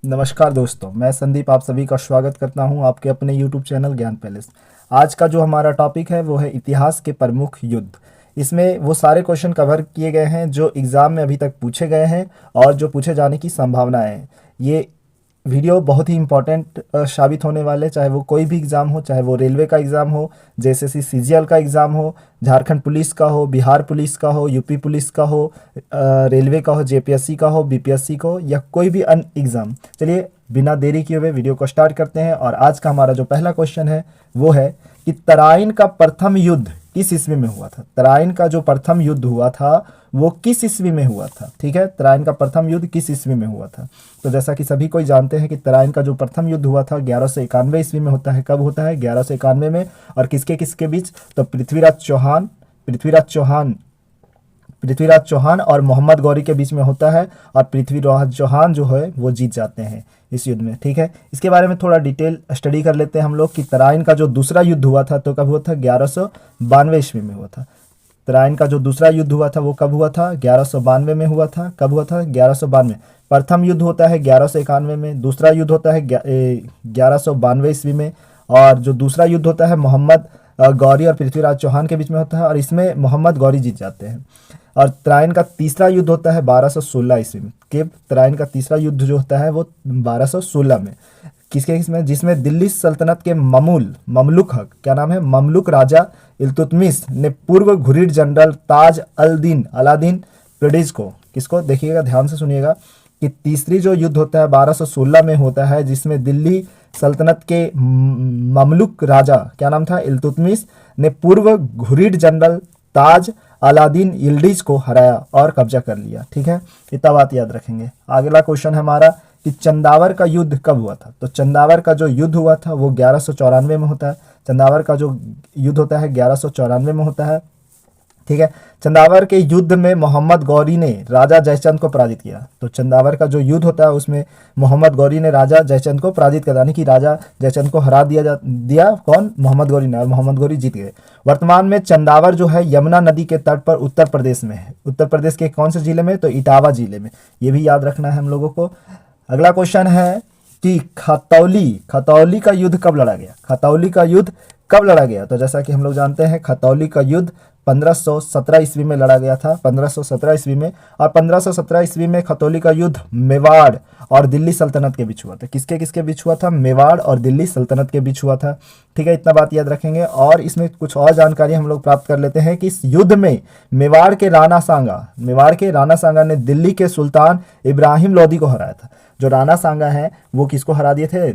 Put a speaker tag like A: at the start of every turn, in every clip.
A: नमस्कार दोस्तों, मैं संदीप आप सभी का स्वागत करता हूं आपके अपने YouTube चैनल ज्ञान पैलेस। आज का जो हमारा टॉपिक है वो है इतिहास के प्रमुख युद्ध। इसमें वो सारे क्वेश्चन कवर किए गए हैं जो एग्ज़ाम में अभी तक पूछे गए हैं और जो पूछे जाने की संभावनाएं हैं। ये वीडियो बहुत ही इंपॉर्टेंट साबित होने वाले, चाहे वो कोई भी एग्ज़ाम हो, चाहे वो रेलवे का एग्ज़ाम हो, जैसे सीजीएल का एग्ज़ाम हो, झारखंड पुलिस का हो, बिहार पुलिस का हो, यूपी पुलिस का हो, रेलवे का हो, जेपीएससी का हो, बीपीएससी का हो या कोई भी अन्य एग्ज़ाम। चलिए बिना देरी किए हुए वीडियो को स्टार्ट करते हैं। और आज का हमारा जो पहला क्वेश्चन है वो है कि तराइन का प्रथम युद्ध किस ईस्वी में हुआ था। तराइन का जो प्रथम युद्ध हुआ था वो किस ईस्वी में हुआ था। ठीक है, तराइन का प्रथम युद्ध किस ईस्वी में हुआ था। तो जैसा कि सभी कोई जानते हैं कि तराइन का जो प्रथम युद्ध हुआ था 1191 ईस्वी में होता है। कब होता है? 1191 में। और किसके किसके बीच? तो पृथ्वीराज चौहान और मोहम्मद गौरी के बीच में होता है। और पृथ्वीराज चौहान जो है वो जीत जाते हैं इस युद्ध में। ठीक है, इसके बारे में थोड़ा डिटेल स्टडी कर लेते हैं हम लोग कि तराइन का जो दूसरा युद्ध हुआ था तो कब हुआ था? 1192 ईस्वी में हुआ था। तराइन का जो दूसरा युद्ध हुआ था वो कब हुआ था? 1192 में हुआ था। कब हुआ था? 1192। प्रथम युद्ध होता है 1191 में, दूसरा युद्ध होता है 1192 ईस्वी में। और जो दूसरा युद्ध होता है मोहम्मद गौरी और पृथ्वीराज चौहान के बीच में होता है और इसमें मोहम्मद गौरी जीत जाते हैं। और तराइन का तीसरा युद्ध होता है 1216 ईस्वी में। कि तराइन का तीसरा युद्ध जो होता है वो 1216 में किसके किसमें? जिसमें दिल्ली सल्तनत के ममलुक हक क्या नाम है, ममलुक राजा इल्तुतमिश ने पूर्व घुरिड जनरल ताज अलादीन प्रिडिज को, किसको देखिएगा ध्यान से सुनिएगा, कि तीसरी जो युद्ध होता है 1216 में होता है जिसमें दिल्ली सल्तनत के ममलुक राजा क्या नाम था, इल्तुतमिश ने पूर्व घुरिड जनरल ताज अलादीन यिल्डिज को हराया और कब्जा कर लिया। ठीक है, इतना बात याद रखेंगे। अगला क्वेश्चन है हमारा कि चंदावर का युद्ध कब हुआ था। तो चंदावर का जो युद्ध हुआ था वो 1194 में होता है। चंदावर का जो युद्ध होता है 1194 में होता है। ठीक है, चंदावर के युद्ध में मोहम्मद गौरी ने राजा जयचंद को पराजित किया। तो चंदावर का जो युद्ध होता है उसमें मोहम्मद गौरी ने राजा जयचंद को पराजित कर, यानी कि राजा जयचंद को हरा दिया कौन? मोहम्मद गौरी ने, और मोहम्मद गौरी जीत गए। वर्तमान में चंदावर जो है यमुना नदी के तट पर उत्तर प्रदेश में है। उत्तर प्रदेश के कौन से जिले में? तो इटावा जिले में। ये भी याद रखना है हम लोगों को। अगला क्वेश्चन है कि खतौली का युद्ध कब लड़ा गया। खतौली का युद्ध कब लड़ा गया? तो जैसा कि हम लोग जानते हैं खतौली का युद्ध 1517 ईस्वी में लड़ा गया था। 1517 ईस्वी में। और 1517 ईस्वी में खतौली का युद्ध मेवाड़ और दिल्ली सल्तनत के बीच हुआ था। किसके किसके बीच हुआ था? मेवाड़ और दिल्ली सल्तनत के बीच हुआ था। ठीक है, इतना बात याद रखेंगे। और इसमें कुछ और जानकारी हम लोग प्राप्त कर लेते हैं कि इस युद्ध में मेवाड़ के राणा सांगा ने दिल्ली के सुल्तान इब्राहिम लोदी को हराया था। जो राणा सांगा है वो किसको हरा दिए थे?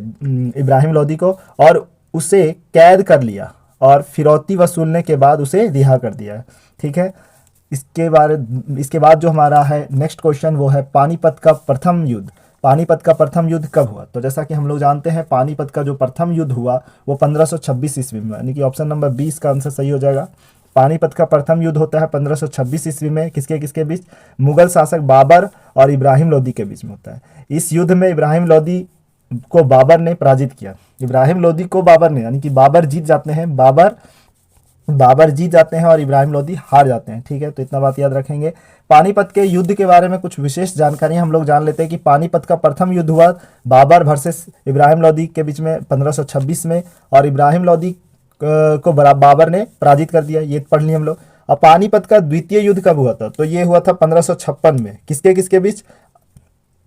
A: इब्राहिम लोदी को, और उसे कैद कर लिया और फिरौती वसूलने के बाद उसे रिहा कर दिया। ठीक है, इसके बाद जो हमारा है नेक्स्ट क्वेश्चन वो है पानीपत का प्रथम युद्ध। पानीपत का प्रथम युद्ध कब हुआ? तो जैसा कि हम लोग जानते हैं पानीपत का जो प्रथम युद्ध हुआ वो 1526 ईस्वी में, यानी कि ऑप्शन नंबर 20 का आंसर सही हो जाएगा। पानीपत का प्रथम युद्ध होता है 1526 ईस्वी में। किसके किसके बीच? मुगल शासक बाबर और इब्राहिम लोदी के बीच में होता है। इस युद्ध में इब्राहिम लोदी को बाबर ने पराजित किया। इब्राहिम लोदी को बाबर ने, यानी कि बाबर जीत जाते हैं, बाबर जीत जाते हैं और इब्राहिम लोदी हार जाते हैं। ठीक है, तो इतना बात याद रखेंगे। पानीपत के युद्ध के बारे में कुछ विशेष जानकारी हम लोग जान लेते हैं कि पानीपत का प्रथम युद्ध हुआ बाबर वर्सेस इब्राहिम लोदी के बीच में 1526 में, और इब्राहिम लोदी को बाबर ने पराजित कर दिया। ये पढ़ लिए हम लोग। अब पानीपत का द्वितीय युद्ध कब हुआ था? तो ये हुआ था 1556 में। किसके किसके बीच?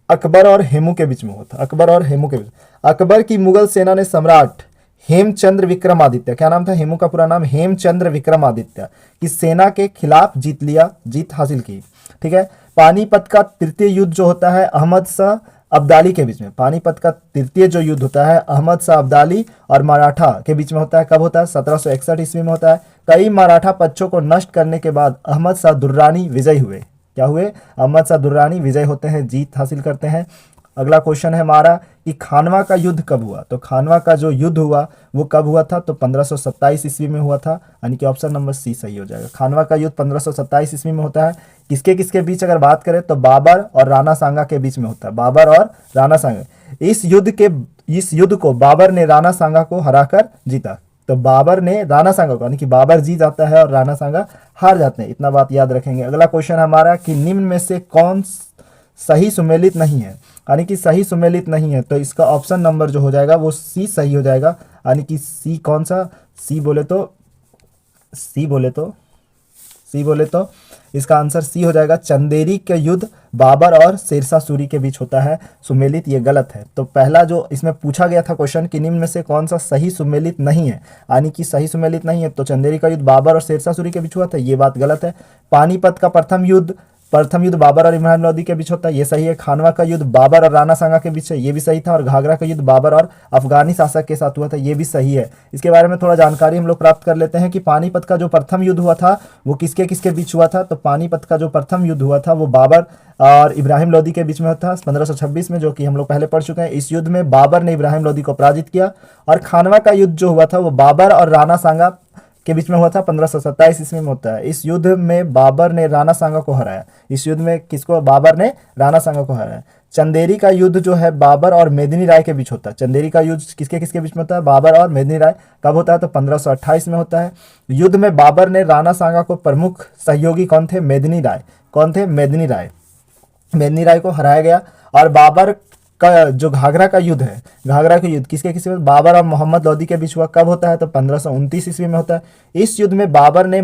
A: अकबर और हेमू के बीच में हुआ था। अकबर और हेमू के बीच। अकबर की मुगल सेना ने सम्राट हेमचंद्र विक्रमादित्य, क्या नाम था? हेमू का पूरा नाम हेमचंद्र विक्रमादित्य, की सेना के खिलाफ जीत हासिल की। ठीक है, पानीपत का तृतीय युद्ध जो होता है अहमद शाह अब्दाली के बीच में। पानीपत का तृतीय जो युद्ध होता है अहमद शाह अब्दाली और मराठा के बीच में होता है। कब होता है? 1761 ईस्वी में होता है। कई मराठा पक्षों को नष्ट करने के बाद अहमद शाह दुर्रानी विजयी हुए। क्या हुए? अहमद शाह दुर्रानी विजय होते हैं, जीत हासिल करते हैं। अगला क्वेश्चन है हमारा कि खानवा का युद्ध कब हुआ। तो खानवा का जो युद्ध हुआ वो कब हुआ था? तो 1527 ईस्वी में हुआ था, यानी कि ऑप्शन नंबर सी सही हो जाएगा। खानवा का युद्ध 1527 ईस्वी में होता है। किसके किसके बीच अगर बात करें तो बाबर और राणा सांगा के बीच में होता है। बाबर और राणा सांगा। इस युद्ध को बाबर ने राणा सांगा को हराकर जीता। तो बाबर ने राणा सांगा को, यानी कि बाबर जीत जाता है और राणा सांगा हार जाते हैं। इतना बात याद रखेंगे। अगला क्वेश्चन हमारा कि निम्न में से कौन सही सुमेलित नहीं है। यानी कि सही सुमेलित नहीं है, तो इसका ऑप्शन नंबर जो हो जाएगा वो सी सही हो जाएगा। यानी कि सी कौन सा, सी बोले तो इसका आंसर सी हो जाएगा। चंदेरी के युद्ध बाबर और शेरशाह सूरी के बीच होता है सुमेलित, ये गलत है। तो पहला जो इसमें पूछा गया था क्वेश्चन कि निम्न में से कौन सा सही सुमेलित नहीं है, यानी कि सही सुमेलित नहीं है, तो चंदेरी का युद्ध बाबर और शेरशाह सूरी के बीच हुआ था, ये बात गलत है। पानीपत का प्रथम युद्ध बाबर और इब्राहिम लोदी के बीच होता है, ये सही है। खानवा का युद्ध बाबर और राणा सांगा के बीच है, ये भी सही था। और घाघरा का युद्ध बाबर और अफगानी शासक के साथ हुआ था, ये भी सही है। इसके बारे में थोड़ा जानकारी हम लोग प्राप्त कर लेते हैं कि पानीपत का जो प्रथम युद्ध हुआ था वो किसके किसके बीच हुआ था। तो पानीपत का जो प्रथम युद्ध हुआ था वो बाबर और इब्राहिम लोदी के बीच में होता है 1526 में, जो कि हम लोग पहले पढ़ चुके हैं। इस युद्ध में बाबर ने इब्राहिम लोदी को पराजित किया। और खानवा का युद्ध जो हुआ था वो बाबर और राणा सांगा के बीच में हुआ था, 1527 ईस्वी में होता है। इस युद्ध में बाबर ने राणा सांगा को हराया। इस युद्ध में किसको, बाबर ने राणा सांगा को हराया। चंदेरी का युद्ध जो है बाबर और मेदिनी राय के बीच होता है। चंदेरी का युद्ध किसके किसके बीच में होता है, बाबर और मेदिनी राय। कब होता है, तो 1528 में होता है। युद्ध में बाबर ने राणा सांगा को प्रमुख सहयोगी कौन थे, मेदिनी राय। कौन थे, मेदिनी राय। मेदिनी राय को हराया गया। और बाबर का जो घाघरा का युद्ध है, घाघरा का युद्ध किसके किसके बीच, बाबर और मोहम्मद लोदी के बीच हुआ। कब होता है, तो 1529 ईस्वी में होता है। इस युद्ध में बाबर ने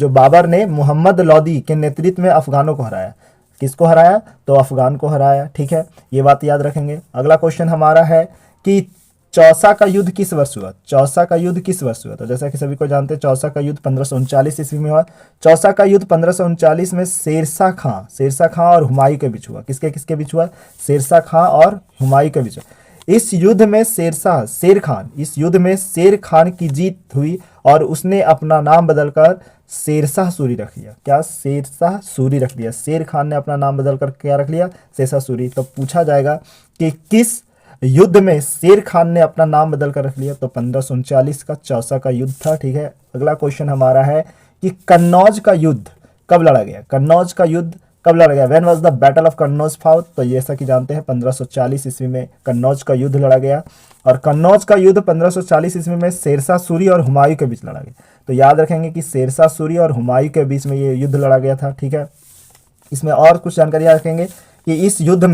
A: बाबर ने मोहम्मद लोदी के नेतृत्व में अफगानों को हराया। किसको हराया, तो अफगान को हराया। ठीक है, ये बात याद रखेंगे। अगला क्वेश्चन हमारा है कि चौसा का युद्ध किस वर्ष हुआ। चौसा का युद्ध किस वर्ष हुआ, तो जैसा कि सभी को जानते हैं चौसा का युद्ध 1539 ईस्वी में हुआ। चौसा का युद्ध 1539 में शेरशाह खां और हुमायूं के बीच हुआ। किसके किसके बीच हुआ, शेरशाह खां और हुमायूं के बीच। इस युद्ध में शेर खान की जीत हुई और उसने अपना नाम बदलकर शेरशाह सूरी रख लिया। क्या, शेरशाह सूरी रख लिया। शेर खान ने अपना नाम बदलकर क्या रख लिया, शेरशाह सूरी। तो पूछा जाएगा कि किस युद्ध में शेर खान ने अपना नाम बदल कर रख लिया, तो 1539 का चौसा का युद्ध था। ठीक है, अगला क्वेश्चन हमारा है कि कन्नौज का युद्ध कब लड़ा गया। कन्नौज का युद्ध कब लड़ा गया, when was the battle of Kannauj fought. तो जैसा कि जानते हैं 1540 ईस्वी में कन्नौज का युद्ध लड़ा गया। और कन्नौज का युद्ध 1540 ईस्वी में शेरशाह सूरी और हुमायूं के बीच लड़ा गया। तो याद रखेंगे कि शेरशाह सूरी और हुमायूं के बीच में ये युद्ध लड़ा गया था। ठीक है, इसमें और कुछ जानकारी याद रखेंगे कि इस युद्ध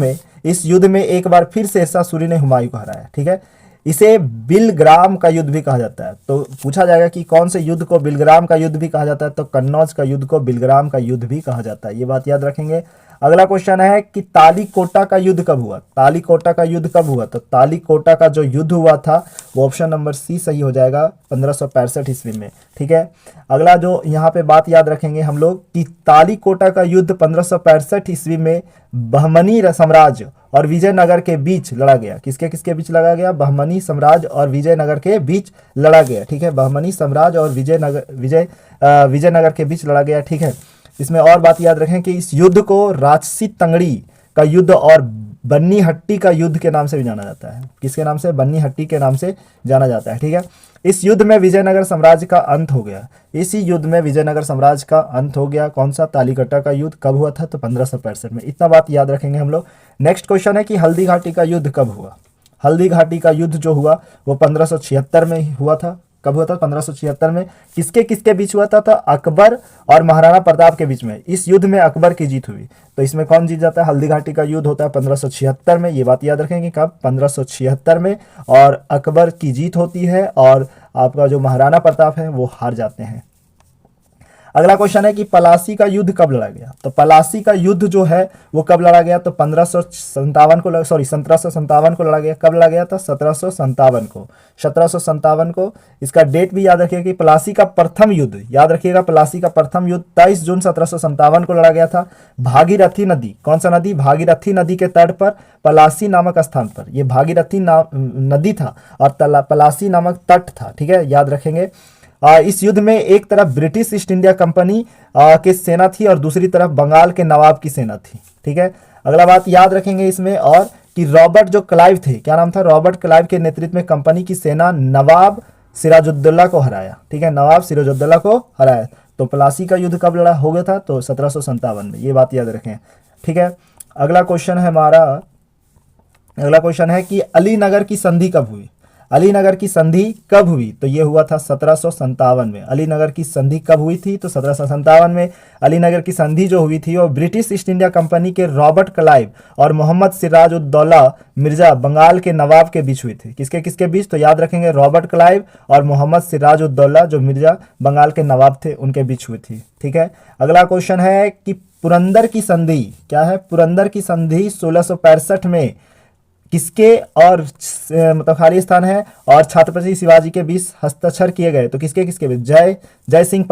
A: में एक बार फिर शेरशाह सूरी ने हुमायूं को हराया। ठीक है, इसे बिलग्राम का युद्ध भी कहा जाता है। तो पूछा जाएगा कि कौन से युद्ध को बिलग्राम का युद्ध भी कहा जाता है, तो कन्नौज का युद्ध को बिलग्राम का युद्ध भी कहा जाता है। ये बात याद रखेंगे। अगला क्वेश्चन है कि तालीकोटा का युद्ध कब हुआ। तालीकोटा का युद्ध कब हुआ, तो तालीकोटा का जो युद्ध हुआ था वो ऑप्शन नंबर सी सही हो जाएगा, 1565 ईस्वी में। ठीक है, अगला जो यहाँ पे बात याद रखेंगे हम लोग कि तालीकोटा का युद्ध 1565 ईस्वी में बहमनी साम्राज्य और विजयनगर के बीच लड़ा गया। किसके किसके बीच लड़ा गया, बहमनी साम्राज्य और विजयनगर के बीच लड़ा गया। ठीक है, बहमनी साम्राज्य और विजयनगर के बीच लड़ा गया। ठीक है, इसमें और बात याद रखें कि इस युद्ध को राजसी तंगड़ी का युद्ध और बन्नी हट्टी का युद्ध के नाम से भी जाना जाता है। किसके नाम से, बन्नी हट्टी के नाम से जाना जाता है। ठीक है, इस युद्ध में विजयनगर साम्राज्य का अंत हो गया। इसी युद्ध में विजयनगर साम्राज्य का अंत हो गया। कौन सा, तालीकोटा का युद्ध कब हुआ था, तो 1565 में। इतना बात याद रखेंगे हम लोग। नेक्स्ट क्वेश्चन है कि हल्दी घाटी का युद्ध कब हुआ। हल्दी घाटी का युद्ध जो हुआ वो 1576 में हुआ था। कब हुआ था, 1576 में। किसके किसके बीच हुआ था, तो अकबर और महाराणा प्रताप के बीच में। इस युद्ध में अकबर की जीत हुई। तो इसमें कौन जीत जाता है, हल्दी घाटी का युद्ध होता है 1576 में। ये बात याद रखेंगे, कब, 1576 में। और अकबर की जीत होती है और आपका जो महाराणा प्रताप है वो हार जाते हैं। अगला क्वेश्चन है कि पलासी का युद्ध कब लड़ा गया। तो पलासी का युद्ध जो है वो कब लड़ा गया, तो 1757 को लड़ा गया। कब लड़ा गया था, 1757 को। 1757 को। इसका डेट भी याद रखिएगा कि पलासी का प्रथम युद्ध, याद रखिएगा पलासी का प्रथम युद्ध 23 जून 1757 को लड़ा गया था। भागीरथी नदी, कौन सा नदी, भागीरथी नदी के तट पर पलासी नामक स्थान पर। ये भागीरथी नदी था और पलासी नामक तट था। ठीक है, याद रखेंगे। इस युद्ध में एक तरफ ब्रिटिश ईस्ट इंडिया कंपनी की सेना थी और दूसरी तरफ बंगाल के नवाब की सेना थी। ठीक है, अगला बात याद रखेंगे इसमें और कि रॉबर्ट जो क्लाइव थे, क्या नाम था, रॉबर्ट क्लाइव के नेतृत्व में कंपनी की सेना नवाब सिराजुद्दौला को हराया। ठीक है, नवाब सिराजुद्दौला को हराया। तो पलासी का युद्ध कब लड़ा हो गया था, तो 1757 में। ये बात याद रखें। ठीक है, अगला क्वेश्चन है हमारा, अगला क्वेश्चन है कि अलीनगर की संधि कब हुई। अलीनगर की संधि कब हुई? तो ये हुआ था 1757 में। अलीनगर की संधि कब हुई थी? तो 1757 में। अलीनगर की संधि जो हुई थी वो ब्रिटिश ईस्ट इंडिया कंपनी के रॉबर्ट क्लाइव और मोहम्मद सिराज उद दौला मिर्जा बंगाल के नवाब के बीच हुई थी। किसके किसके बीच? तो याद रखेंगे, रॉबर्ट क्लाइव और मोहम्मद सिराज उद दौला जो मिर्जा बंगाल के नवाब थे उनके बीच हुई थी। ठीक है, अगला क्वेश्चन है कि पुरंदर की संधि क्या है? पुरंदर की संधि 1665 में किसके और मतलब खाली स्थान है और छत्रपति शिवाजी के बीच हस्ताक्षर किए गए? तो किसके किसके बीच? जय सिंह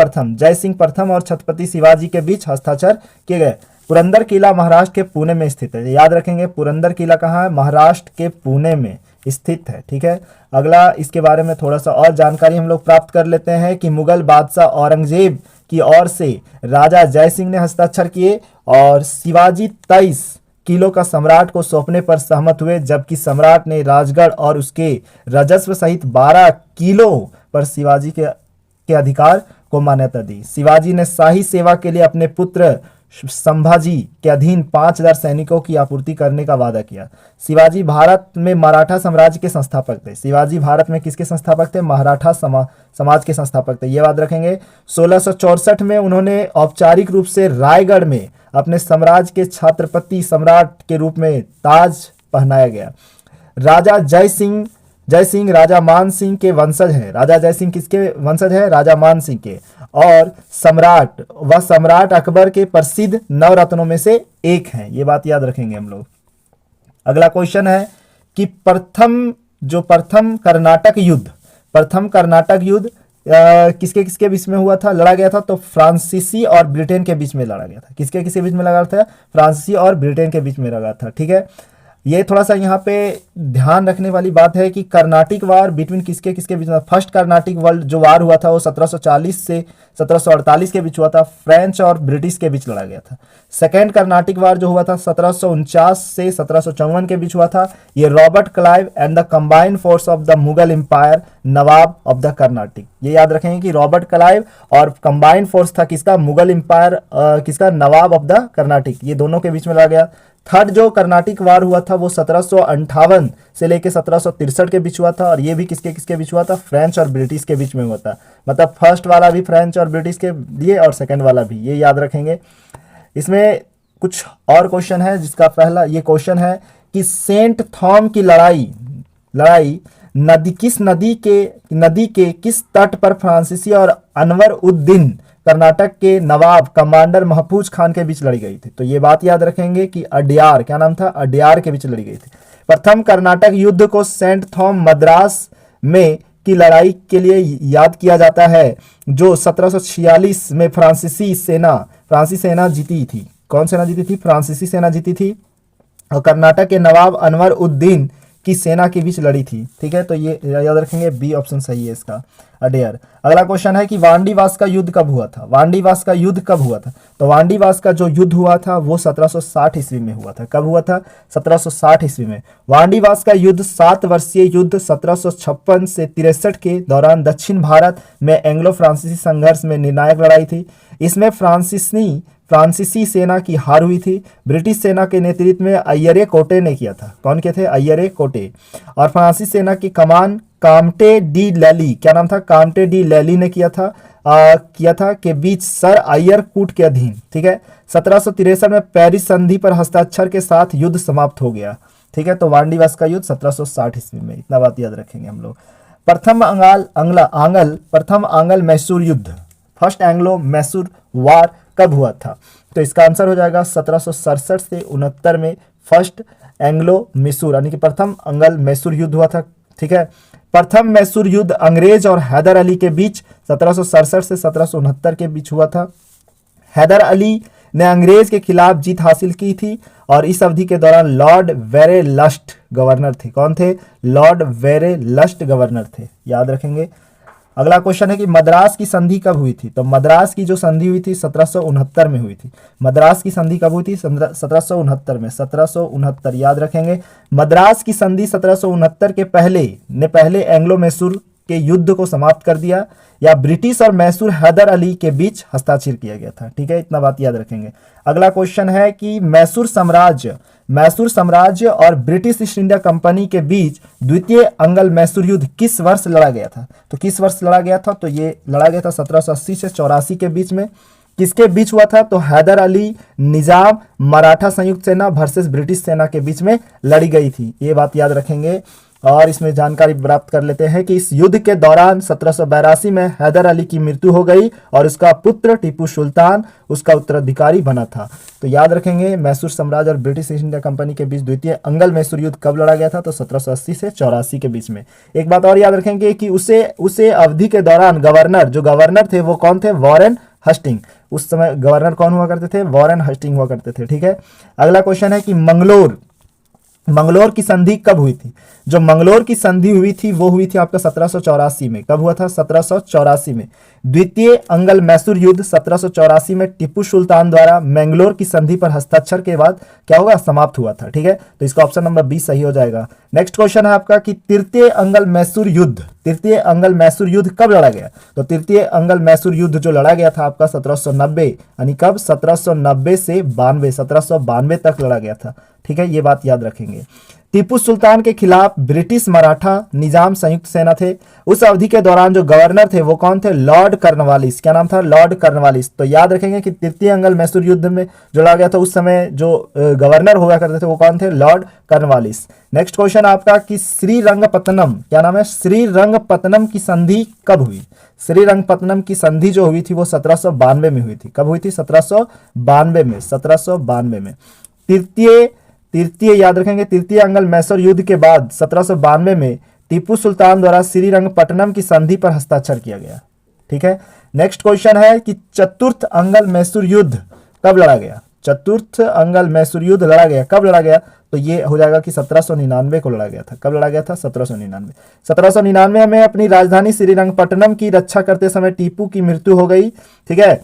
A: प्रथम और छत्रपति शिवाजी के बीच हस्ताक्षर किए गए। पुरंदर किला महाराष्ट्र के पुणे में स्थित है। याद रखेंगे, पुरंदर किला कहाँ है? महाराष्ट्र के पुणे में स्थित है। ठीक है, अगला इसके बारे में थोड़ा सा और जानकारी हम लोग प्राप्त कर लेते हैं कि मुगल बादशाह औरंगजेब की ओर से राजा जय सिंह ने हस्ताक्षर किए और शिवाजी 23 किलो का सम्राट को सौंपने पर सहमत हुए, जबकि सम्राट ने राजगढ़ और उसके राजस्व सहित 12 किलो पर शिवाजी के अधिकार को मान्यता दी। शिवाजी ने शाही सेवा के लिए अपने पुत्र संभाजी के अधीन 5000 सैनिकों की आपूर्ति करने का वादा किया। शिवाजी भारत में मराठा साम्राज्य के संस्थापक थे। शिवाजी भारत में किसके संस्थापक थे? मराठा समाज के संस्थापक थे। ये याद रखेंगे। 1664 में उन्होंने औपचारिक रूप से रायगढ़ में अपने साम्राज्य के छत्रपति सम्राट के रूप में ताज पहनाया गया। राजा जय सिंह राजा मान सिंह के वंशज हैं। राजा जय सिंह किसके वंशज है? राजा मान सिंह के। और सम्राट अकबर के प्रसिद्ध नवरत्नों में से एक हैं। ये बात याद रखेंगे हम लोग। अगला क्वेश्चन है कि प्रथम कर्नाटक युद्ध किसके किसके बीच में हुआ था, लड़ा गया था? तो फ्रांसीसी और ब्रिटेन के बीच में लड़ा गया था। किसके किसके बीच में लड़ा था? फ्रांसीसी और ब्रिटेन के बीच में लड़ा था। ठीक है, ये थोड़ा सा यहाँ पे ध्यान रखने वाली बात है कि कर्नाटिक वार बिटवीन किसके किसके बीच में? फर्स्ट कर्नाटिक वर्ल्ड जो वार हुआ था वो 1740 से 1748 के बीच हुआ था। फ्रेंच और ब्रिटिश के बीच लड़ा गया था। सेकेंड कर्नाटिक वार जो हुआ था 1749 से 1754 के बीच हुआ था। ये Robert Clive and the combined force of the Mughal empire Nawab of the Carnatic. ये याद रखेंगे कि रॉबर्ट क्लाइव और कंबाइंड फोर्स था किसका? मुगल एम्पायर किसका? Nawab of the Carnatic. ये दोनों के बीच में लड़ा गया। थर्ड जो कर्नाटिक वार हुआ था वो 1758 से लेकर 1763 के बीच हुआ था और ये भी किसके किसके बीच हुआ था? फ्रेंच और ब्रिटिश के बीच में हुआ था। मतलब फर्स्ट वाला भी फ्रेंच और ब्रिटिश के लिए और सेकंड वाला भी, ये याद रखेंगे। इसमें कुछ और क्वेश्चन है, जिसका पहला ये क्वेश्चन है कि सेंट थॉम की लड़ाई नदी के किस तट पर फ्रांसीसी और अनवर उद्दीन कर्नाटक के नवाब कमांडर महफूज खान के बीच लड़ी गई थी? तो ये बात याद रखेंगे कि अड्यार, क्या नाम था? अड्यार के बीच लड़ी गई थी। प्रथम कर्नाटक युद्ध को सेंट थॉम मद्रास में की लड़ाई के लिए याद किया जाता है, जो 1746 में फ्रांसीसी सेना जीती थी। कौन सेना जीती थी? फ्रांसीसी सेना जीती थी और कर्नाटक के नवाब अनवर उद्दीन की सेना के बीच लड़ी थी। ठीक है, तो ये याद रखेंगे, बी ऑप्शन सही है इसका, अडेयर। अगला क्वेश्चन है कि वांडीवास का युद्ध कब हुआ था? वांडीवास का युद्ध कब हुआ था? तो वांडीवास का जो युद्ध हुआ था वो 1760 ईस्वी में हुआ था। कब हुआ था? 1760 ईस्वी में। वांडीवास का युद्ध 7 वर्षीय युद्ध 1756 से 63 के दौरान दक्षिण भारत में एंग्लो फ्रांसीसी संघर्ष में निर्णायक लड़ाई थी। इसमें फ्रांसीसी सेना की हार हुई थी। ब्रिटिश सेना के नेतृत्व में अय्यरे कोटे ने किया था। कौन के थे? अय्यरे कोटे। और फ्रांसीसी सेना की कमान काम्टे डी लैली, क्या नाम था? काम्टे डी लैली ने किया था के बीच सर अय्यर कूट के अधीन। ठीक है, 1763 में पेरिस संधि पर हस्ताक्षर के साथ युद्ध समाप्त हो गया। ठीक है, तो वांडीवास का युद्ध 1760 ईस्वी में, इतना बात याद रखेंगे हम लोग। प्रथम आंग्ल मैसूर युद्ध, फर्स्ट एंग्लो मैसूर वार कब हुआ था? तो इसका आंसर हो जाएगा 1767 से 69 में फर्स्ट एंग्लो मैसूर यानी कि प्रथम आंग्ल मैसूर युद्ध हुआ था। ठीक है, प्रथम मैसूर युद्ध अंग्रेज और हैदर अली के बीच 1767 से 1769 के बीच हुआ था। हैदर अली ने अंग्रेज के खिलाफ जीत हासिल की थी और इस अवधि के दौरान लॉर्ड वेरेलस्ट गवर्नर थे। कौन थे? लॉर्ड वेरेलस्ट गवर्नर थे, याद रखेंगे। अगला क्वेश्चन है कि मद्रास की संधि कब हुई थी? तो मद्रास की जो संधि हुई थी 1769 में हुई थी। मद्रास की संधि कब हुई थी? 1769 में, 1769 याद रखेंगे। मद्रास की संधि 1769 के पहले एंग्लो मैसूर के युद्ध को समाप्त कर दिया, या ब्रिटिश और मैसूर हैदर अली के बीच हस्ताक्षर किया गया था। ठीक है, इतना बात याद रखेंगे। अगला क्वेश्चन है कि मैसूर साम्राज्य और ब्रिटिश ईस्ट इंडिया कंपनी के बीच द्वितीय अंगल मैसूर युद्ध किस वर्ष लड़ा गया था? तो किस वर्ष लड़ा गया था? तो ये लड़ा गया था 1780 से 84 के बीच में। किसके बीच हुआ था? तो हैदर अली, निजाम, मराठा संयुक्त सेना वर्सेस ब्रिटिश सेना के बीच में लड़ी गई थी। ये बात याद रखेंगे। और इसमें जानकारी प्राप्त कर लेते हैं कि इस युद्ध के दौरान 1782 में हैदर अली की मृत्यु हो गई और उसका पुत्र टीपू सुल्तान उसका उत्तराधिकारी बना था। तो याद रखेंगे, मैसूर साम्राज्य और ब्रिटिश ईस्ट इंडिया कंपनी के बीच द्वितीय अंगल मैसूर युद्ध कब लड़ा गया था? तो 1780 से 84 के बीच में। एक बात और याद रखेंगे कि उसे अवधि के दौरान जो गवर्नर थे वो कौन थे? वॉरेन हस्टिंग। उस समय गवर्नर कौन हुआ करते थे? वॉरेन हस्टिंग हुआ करते थे। ठीक है, अगला क्वेश्चन है कि मंगलोर की संधि कब हुई थी? जो मंगलोर की संधि हुई थी वो हुई थी आपका 1784 में। कब हुआ था? 1784 में। द्वितीय अंगल मैसूर युद्ध 1784 में टीपू सुल्तान द्वारा मैंगलोर की संधि पर हस्ताक्षर के बाद क्या होगा? समाप्त हुआ था। ठीक है, तो इसका ऑप्शन नंबर 20 सही हो जाएगा। नेक्स्ट क्वेश्चन है आपका कि तृतीय अंगल मैसूर युद्ध कब लड़ा गया? तो तृतीय अंगल मैसूर युद्ध जो लड़ा गया था आपका 1790, यानी कब? 1790 से 1792 तक लड़ा गया था। ठीक है, ये बात याद रखेंगे। टीपू सुल्तान के खिलाफ ब्रिटिश, मराठा, निजाम संयुक्त सेना थे। उस अवधि के दौरान जो गवर्नर थे वो कौन थे? Lord Cornwallis. क्या नाम था? Lord Cornwallis. तो याद रखेंगे कि तृतीय अंगल मैसूर युद्ध में जो लड़ा गया था उस समय जो गवर्नर हुआ करते थे वो कौन थे? Lord Cornwallis. नेक्स्ट क्वेश्चन आपका कि श्रीरंगपत्तनम, क्या नाम है? श्रीरंगपत्तनम की संधि कब हुई? श्रीरंगपत्तनम की संधि जो हुई थी वो 1792 में हुई थी। कब हुई थी? 1792 में। तृतीय याद रखेंगे, तृतीय अंगल मैसूर युद्ध के बाद 1792 में टीपू सुल्तान द्वारा श्रीरंगपट्टनम की संधि पर हस्ताक्षर किया गया। ठीक है, नेक्स्ट क्वेश्चन है कि चतुर्थ अंगल मैसूर युद्ध कब लड़ा गया? चतुर्थ अंगल मैसूर युद्ध लड़ा गया, कब लड़ा गया? तो ये हो जाएगा कि 1799 को लड़ा गया था। कब लड़ा गया था? 1799 में अपनी राजधानी श्रीरंगपट्टनम की रक्षा करते समय टीपू की मृत्यु हो गई। ठीक है,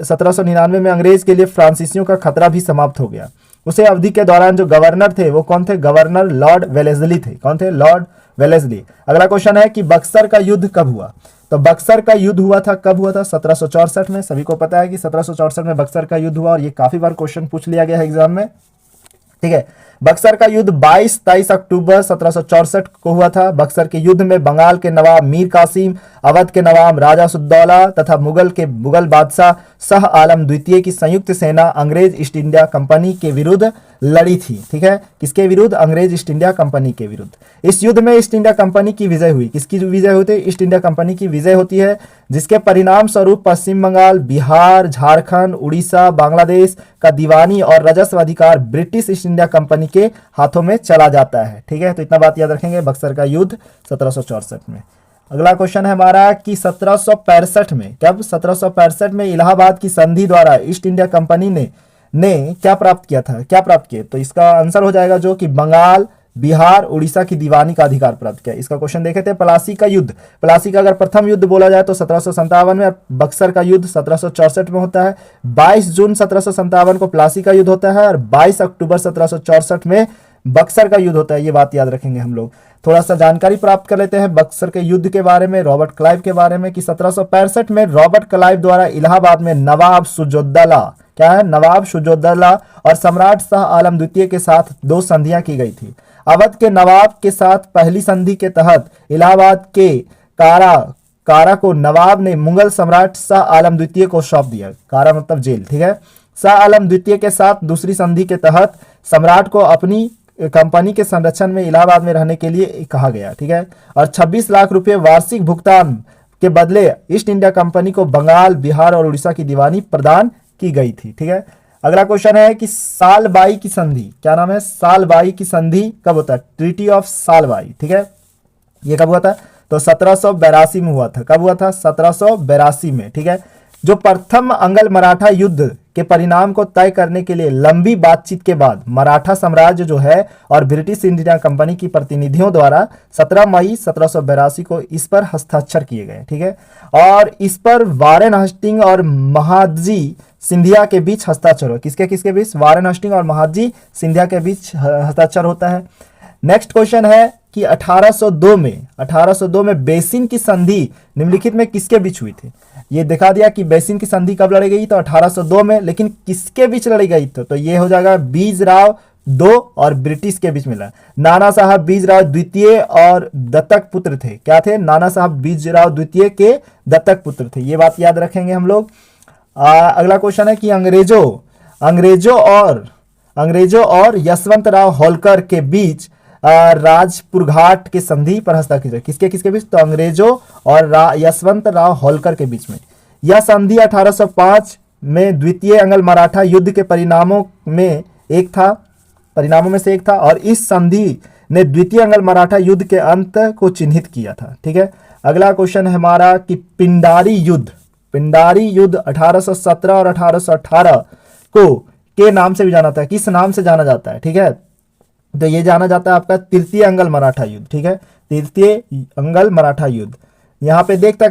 A: 1799 में अंग्रेज के लिए फ्रांसीसियों का खतरा भी समाप्त हो गया। उसे अवधि के दौरान जो गवर्नर थे वो कौन थे? गवर्नर लॉर्ड वेलेस्ली थे। कौन थे? Lord Wellesley. अगला क्वेश्चन है कि बक्सर का युद्ध कब हुआ? तो बक्सर का युद्ध हुआ था, कब हुआ था? 1764 में। सभी को पता है कि 1764 में बक्सर का युद्ध हुआ और ये काफी बार क्वेश्चन पूछ लिया गया है एग्जाम में। ठीक है, बक्सर का युद्ध 22-23 अक्टूबर 1764 को हुआ था। बक्सर के युद्ध में बंगाल के नवाब मीर कासिम, अवध के नवाब राजा सुद्दौला तथा मुगल बादशाह शाह आलम द्वितीय की संयुक्त सेना अंग्रेज ईस्ट इंडिया कंपनी के विरुद्ध लड़ी थी। ठीक है, किसके विरुद्ध? अंग्रेज ईस्ट इंडिया कंपनी के विरुद्ध। इस युद्ध में ईस्ट इंडिया कंपनी की विजय हुई। किसकी विजय होती है? ईस्ट इंडिया कंपनी की विजय होती है, जिसके परिणाम स्वरूप पश्चिम बंगाल, बिहार, झारखंड, उड़ीसा, बांग्लादेश का दीवानी और राजस्व अधिकार ब्रिटिश ईस्ट इंडिया कंपनी के हाथों में चला जाता है। ठीक है, तो इतना बात याद रखेंगे, बक्सर का युद्ध 1764 में। अगला क्वेश्चन है हमारा कि 1765 में, कब? 1765 में इलाहाबाद की संधि द्वारा ईस्ट इंडिया कंपनी ने क्या प्राप्त किया था? क्या प्राप्त किया? तो इसका आंसर हो जाएगा जो कि बंगाल, बिहार, उड़ीसा की दीवानी का अधिकार प्राप्त किया। इसका क्वेश्चन देखे थे प्लासी का युद्ध। प्लासी का अगर प्रथम युद्ध बोला जाए तो 1757 में, और बक्सर का युद्ध 1764 में होता है। 22 जून 1757 को प्लासी का युद्ध होता है और 22 अक्टूबर 1764 में बक्सर का युद्ध होता है। ये बात याद रखेंगे हम लोग। थोड़ा सा जानकारी प्राप्त कर लेते हैं बक्सर के युद्ध के बारे में, रॉबर्ट क्लाइव के बारे में, कि 1765 में रॉबर्ट क्लाइव द्वारा इलाहाबाद में नवाब शुजाउद्दौला, क्या है? नवाब शुजाउद्दौला और सम्राट शाह आलम द्वितीय के साथ 2 संधियां की गई थी। अवध के नवाब के साथ पहली संधि के तहत इलाहाबाद के कारा को नवाब ने मुगल सम्राट शाह आलम द्वितीय को सौंप दिया। कारा मतलब जेल। ठीक है, शाह आलम द्वितीय के साथ दूसरी संधि के तहत सम्राट को अपनी कंपनी के संरक्षण में इलाहाबाद में रहने के लिए कहा गया। ठीक है, और 26 लाख रुपए वार्षिक भुगतान के बदले ईस्ट इंडिया कंपनी को बंगाल, बिहार और उड़ीसा की दीवानी प्रदान की गई थी। ठीक है, अगला क्वेश्चन है कि सालबाई की संधि, क्या नाम है? सालबाई की संधि कब होता है? Treaty of Salbai. ठीक है, ये कब हुआ था? तो 1782 में हुआ था। कब हुआ था? 1782 में। ठीक है, जो प्रथम अंगल मराठा युद्ध के परिणाम को तय करने के लिए लंबी बातचीत के बाद मराठा साम्राज्य जो है और ब्रिटिश इंडिया कंपनी की प्रतिनिधियों द्वारा 17 मई 1782 को इस पर हस्ताक्षर किए गए। ठीक है, और इस पर वारेन हस्टिंग और महादजी सिंधिया के बीच हस्ताक्षर हो। किसके बीच? वारेन हस्टिंग और महादजी सिंधिया के बीच हस्ताक्षर होता है। नेक्स्ट क्वेश्चन है कि 1802 में बेसिन की संधि निम्नलिखित में किसके बीच हुई थी। ये दिखा दिया कि बेसिन की संधि कब लड़ी गई, तो 1802 में, लेकिन किसके बीच लड़ी गई तो ये हो जाएगा बीजराव दो और ब्रिटिश के बीच मिला। नाना साहब बीजराव द्वितीय और दत्तक पुत्र थे। क्या थे? नाना साहब बीजराव द्वितीय के दत्तक पुत्र थे। ये बात याद रखेंगे हम लोग। अगला क्वेश्चन है कि अंग्रेजों और यशवंतराव होलकर के बीच राजपुर घाट के संधि पर हस्ताक्षर किसके बीच, तो अंग्रेजों और यशवंतराव होलकर के बीच में। यह संधि 1805 में द्वितीय अंग्ल मराठा युद्ध के परिणामों में से एक था और इस संधि ने द्वितीय अंग्ल मराठा युद्ध के अंत को चिन्हित किया था। ठीक है, अगला क्वेश्चन है हमारा कि पिंडारी युद्ध 1817 और 1818 को के नाम से भी जाना जाता है। किस नाम से जाना जाता है? ठीक है, तो ये जाना जाता है आपका तृतीय अंग्ल मराठा युद्ध। ठीक है, तृतीय अंग्ल मराठा युद्ध। यहाँ पे देख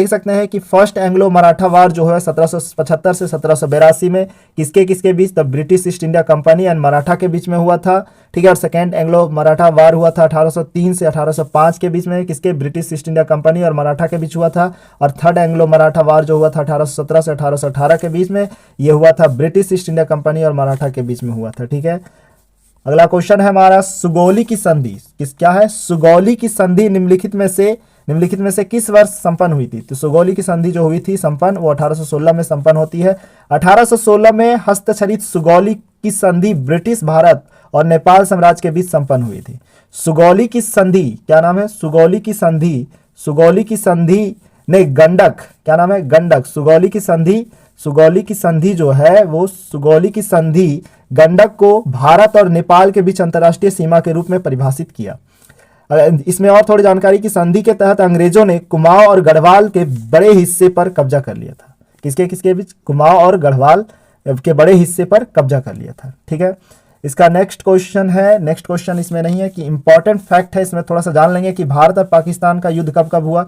A: सकते हैं कि फर्स्ट एंग्लो मराठा वार जो है 1775 से 1782 में किसके बीच, तब British east India company and Maratha के बीच में हुआ था। ठीक है, और सेकेंड एंग्लो मराठा वार हुआ था 1803 से 1805 के बीच में, किसके, ब्रिटिश ईस्ट इंडिया कंपनी और मराठा के बीच हुआ था। और थर्ड एंग्लो मराठा वार जो हुआ था 1817 से 1818 के बीच में, ये हुआ था ब्रिटिश ईस्ट इंडिया कंपनी और मराठा के बीच में हुआ था। ठीक है, अगला क्वेश्चन है हमारा सुगौली की संधि। क्या है? सुगौली की संधि निम्नलिखित में से किस वर्ष संपन्न हुई थी? तो सुगौली की संधि जो हुई थी संपन्न, वो 1816 में संपन्न होती है। 1816 में हस्तक्षरित सुगौली की संधि ब्रिटिश भारत और नेपाल साम्राज्य के बीच संपन्न हुई थी। सुगौली की संधि, क्या नाम है? सुगौली की संधि ने गंडक, क्या नाम है? गंडक। सुगौली की संधि जो है वो सुगौली की संधि गंडक को भारत और नेपाल के बीच अंतर्राष्ट्रीय सीमा के रूप में परिभाषित किया। इसमें और थोड़ी जानकारी की संधि के तहत अंग्रेजों ने कुमाऊं और गढ़वाल के बड़े हिस्से पर कब्जा कर लिया था। किसके बीच? कुमाऊं और गढ़वाल के बड़े हिस्से पर कब्जा कर लिया था। ठीक है, इसका नेक्स्ट क्वेश्चन इसमें नहीं है कि इंपॉर्टेंट फैक्ट है, इसमें थोड़ा सा जान लेंगे कि भारत और पाकिस्तान का युद्ध कब हुआ।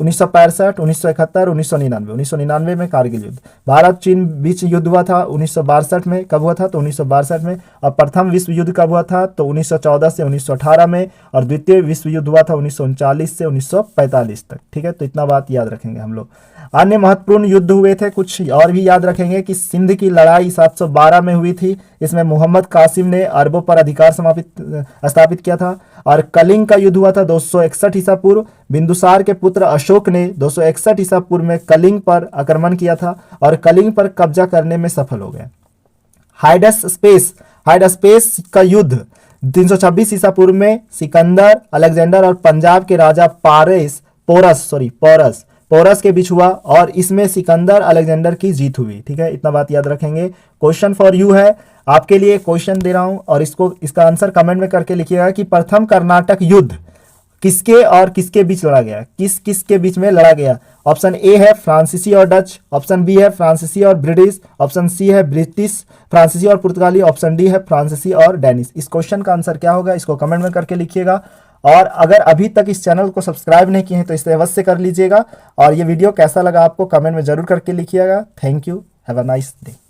A: 1965, 1971, 1999। 1999 में कारगिल युद्ध। भारत चीन बीच युद्ध हुआ था 1962 में। कब हुआ था? तो 1962 में। और प्रथम विश्व युद्ध कब हुआ था? तो 1914 से 1918 में। और द्वितीय विश्व युद्ध हुआ था 1939 से 1945 तक। ठीक है, तो इतना बात याद रखेंगे हम लोग। अन्य महत्वपूर्ण युद्ध हुए थे कुछ और भी याद रखेंगे कि सिंध की लड़ाई 712 में हुई थी। इसमें मोहम्मद कासिम ने अरबों पर अधिकार स्थापित किया था। और कलिंग का युद्ध हुआ था 261 ईसा पूर्व। बिंदुसार के पुत्र अशोक ने 261 ईसा पूर्व में कलिंग पर आक्रमण किया था और कलिंग पर कब्जा करने में सफल हो गए। हाइडस्पेस का युद्ध 326 ईसा पूर्व में सिकंदर, अलेक्जेंडर और पंजाब के राजा पोरस के बीच हुआ और इसमें सिकंदर अलेक्जेंडर की जीत हुई। ठीक है, इतना बात याद रखेंगे। क्वेश्चन फॉर यू है, आपके लिए क्वेश्चन दे रहा हूं और इसका आंसर कमेंट में करके लिखिएगा कि प्रथम कर्नाटक युद्ध किसके और किसके बीच लड़ा गया? किसके बीच में लड़ा गया? ऑप्शन ए है फ्रांसीसी और डच, ऑप्शन बी है फ्रांसीसी और ब्रिटिश, ऑप्शन सी है ब्रिटिश, फ्रांसीसी और पुर्तगाली, ऑप्शन डी है फ्रांसीसी और डेनिश। इस क्वेश्चन का आंसर क्या होगा? इसको कमेंट में करके लिखिएगा। और अगर अभी तक इस चैनल को सब्सक्राइब नहीं किए हैं तो इसे अवश्य कर लीजिएगा। और ये वीडियो कैसा लगा आपको कमेंट में जरूर करके लिखिएगा। Thank you, have a nice day.